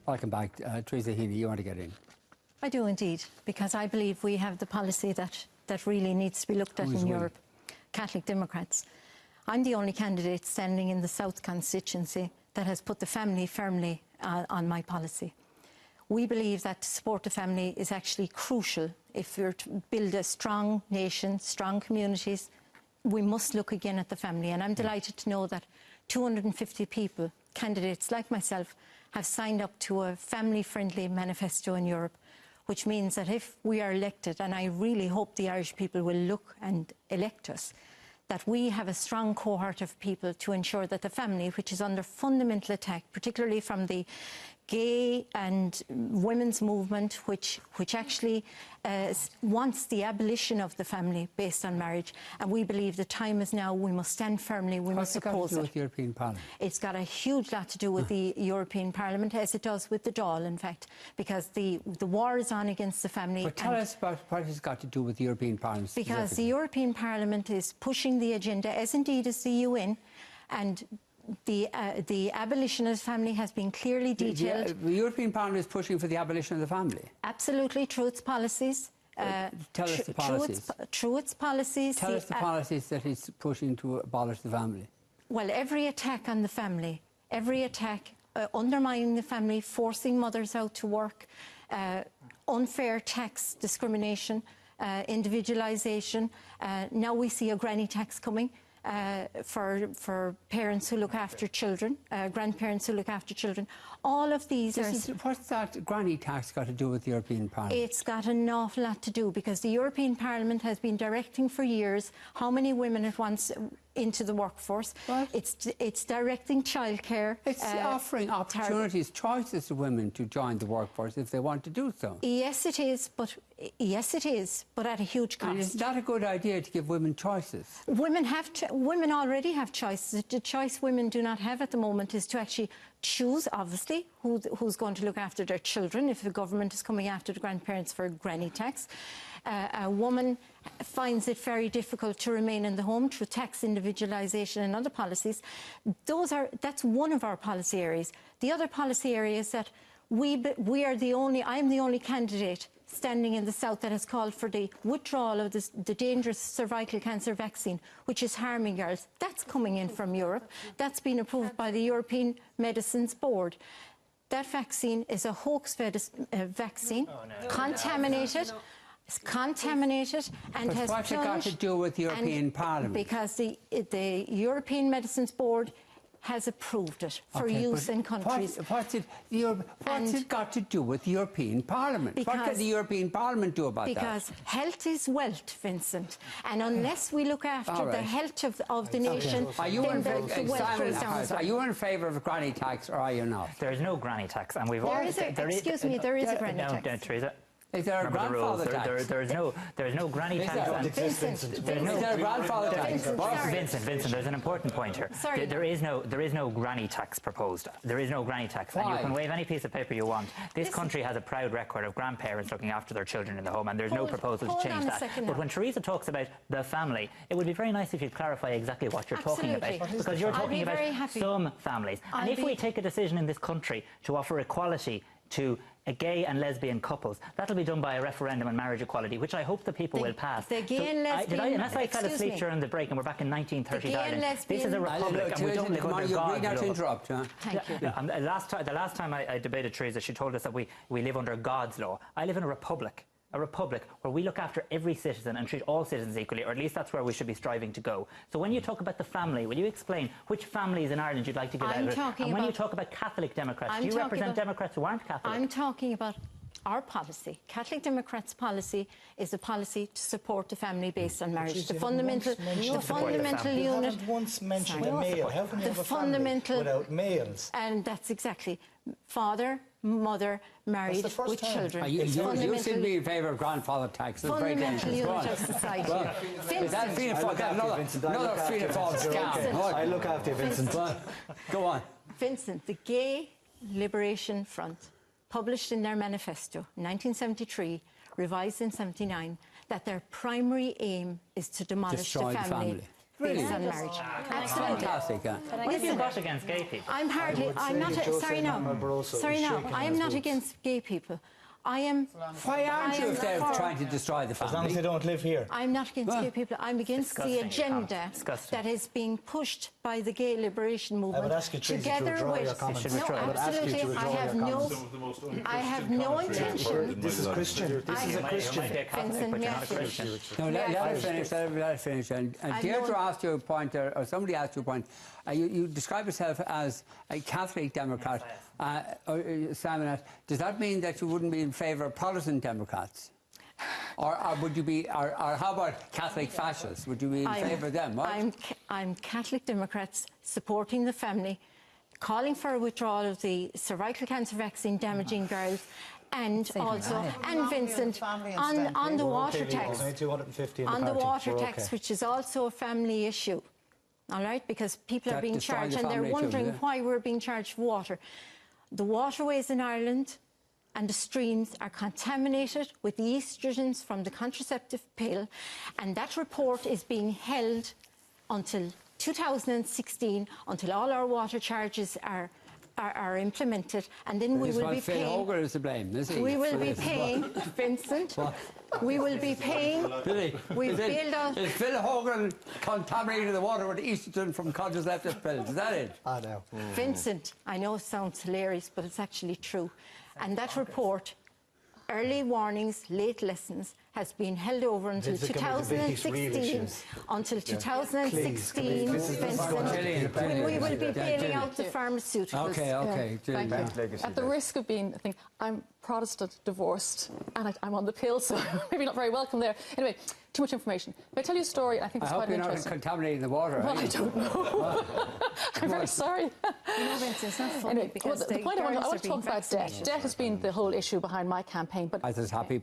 Welcome back. Theresa Heaney, you want to get in? I do indeed, because I believe we have the policy that really needs to be looked at in Europe. Catholic Democrats. I'm the only candidate standing in the South constituency that has put the family firmly on my policy. We believe that to support the family is actually crucial. If we're to build a strong nation, strong communities, we must look again at the family. And I'm delighted to know that 250 people, candidates like myself, have signed up to a family-friendly manifesto in Europe, which means that if we are elected, and I really hope the Irish people will look and elect us, that we have a strong cohort of people to ensure that the family, which is under fundamental attack, particularly from the gay and women's movement, which actually wants the abolition of the family based on marriage. And we believe the time is now. We must stand firmly. We must oppose it. What's it got to do with the European Parliament? It's got a huge lot to do with the European Parliament, as it does with the Dáil, in fact, because the war is on against the family. But tell us about what it's got to do with the European Parliament. Because the European Parliament is pushing the agenda, as indeed is the UN, and the abolition of the family has been clearly detailed. The European Parliament is pushing for the abolition of the family. Absolutely, through its policies. Tell us the policies. Through its policies. Tell us the policies that it's pushing to abolish the family. Well, every attack on the family, every attack undermining the family, forcing mothers out to work, unfair tax discrimination, individualisation. Now we see a granny tax coming. For parents who look after children, grandparents who look after children. All of these What's that granny tax got to do with the European Parliament? It's got an awful lot to do, because the European Parliament has been directing for years how many women it wants into the workforce. What? It's directing childcare. It's offering opportunities, choices to women to join the workforce if they want to do so. Yes, it is, but at a huge cost. And it's not a good idea to give women choices. Women already have choices. The choice women do not have at the moment is to actually choose, obviously, who's going to look after their children if the government is coming after the grandparents for granny tax. A woman finds it very difficult to remain in the home through tax individualisation and other policies. That's one of our policy areas. The other policy area is that I'm the only candidate standing in the South that has called for the withdrawal of the dangerous cervical cancer vaccine, which is harming girls. That's coming in from Europe. That's been approved by the European Medicines Board. That vaccine is a hoax vaccine, contaminated. It's contaminated and has what's it got to do with the European Parliament? Because the European Medicines Board has approved it for use in countries. What's it got to do with the European Parliament? What can the European Parliament do about that? Because health is wealth, Vincent, and unless we look after the health of the nation, then the wealth goes down. Are you in favour of a granny tax, or are you not? There is no granny tax, and we've there is a granny tax. No, Teresa. Is there a grandfather tax? There is no granny tax. Is there a grandfather tax? Vincent, there's an important point here. Sorry. There is no granny tax proposed. There is no granny tax. Why? And you can wave any piece of paper you want. This country has a proud record of grandparents looking after their children in the home, and there's no proposal to change that. But when Theresa talks about the family, it would be very nice if you'd clarify exactly what you're talking about. Because you're talking about some families. And if we take a decision in this country to offer equality to gay and lesbian couples, that'll be done by a referendum on marriage equality, which I hope the people will pass. The gay and lesbian... Unless I fell asleep during the break and we're back in 1930s Ireland, this is a republic and we don't live under God's law. To interrupt, huh? Thank you. The last time I debated Theresa, she told us that we live under God's law. I live in a republic where we look after every citizen and treat all citizens equally, or at least that's where we should be striving to go. So when you talk about the family, will you explain which families in Ireland you'd like to get out of it? And when you talk about Catholic Democrats, do you represent Democrats who aren't Catholic? I'm talking about our policy. Catholic Democrats' policy is a policy to support the family based on marriage. The fundamental unit. You haven't once mentioned a male. How can you have a family without males? And that's exactly father, mother, married with children. You seem to be in favour of grandfather tax. That's very dangerous. Fundamental unit of society. Another freedom fall scam. I look after you, Vincent. Go on. Vincent, the Gay Liberation Front published in their manifesto in 1973, revised in 79, that their primary aim is to demolish the family. based on marriage. Absolutely. Fantastic. What have you got against gay people? I'm not against gay people. Why aren't you if they're trying to destroy the family? As long as they don't live here. I'm not against gay people. I'm against the agenda that is being pushed by the gay liberation movement. I would ask you, Theresa, together to withdraw with your comments. no, absolutely. I have no intention. This is Christian. This is a Christian. Vincent, may I finish? No, let her finish. And Deirdre asked you a point, or somebody asked you a point. You describe yourself as a Catholic Democrat. Simon, does that mean that you wouldn't be in favour of Protestant Democrats? Or would you be, or how about Catholic fascists? Would you be in favour of them? What? I'm Catholic Democrats supporting the family, calling for a withdrawal of the cervical cancer vaccine damaging girls, and also, and Vincent, on the water tax, which is also a family issue. All right, because people are being charged and they're wondering why we're being charged for water. The waterways in Ireland and the streams are contaminated with the estrogens from the contraceptive pill, and that report is being held until 2016, until all our water charges are implemented, and then we will be paying. Phil Hogan is to blame, is he? We will be paying, Vincent. We will be paying. We've bailed out. Is Phil Hogan contaminating the water with estrogen from contraceptive pills? Is that it? I know. Vincent, I know it sounds hilarious, but it's actually true. And that report, early warnings, late lessons, has been held over until 2016. Until 2016, when we will be bailing out the pharmaceuticals. Okay. Thank you. At the risk of being, I think, I'm Protestant, divorced, and I'm on the pill, so maybe not very welcome there. Anyway, too much information. May I tell you a story? I think it's quite interesting. I hope you're not contaminating the water. Well, I don't know. I'm very sorry. You know, Vincent, it's not funny, Anyway, because the point I want to talk about debt. Debt has been the whole issue behind my campaign. But I was happy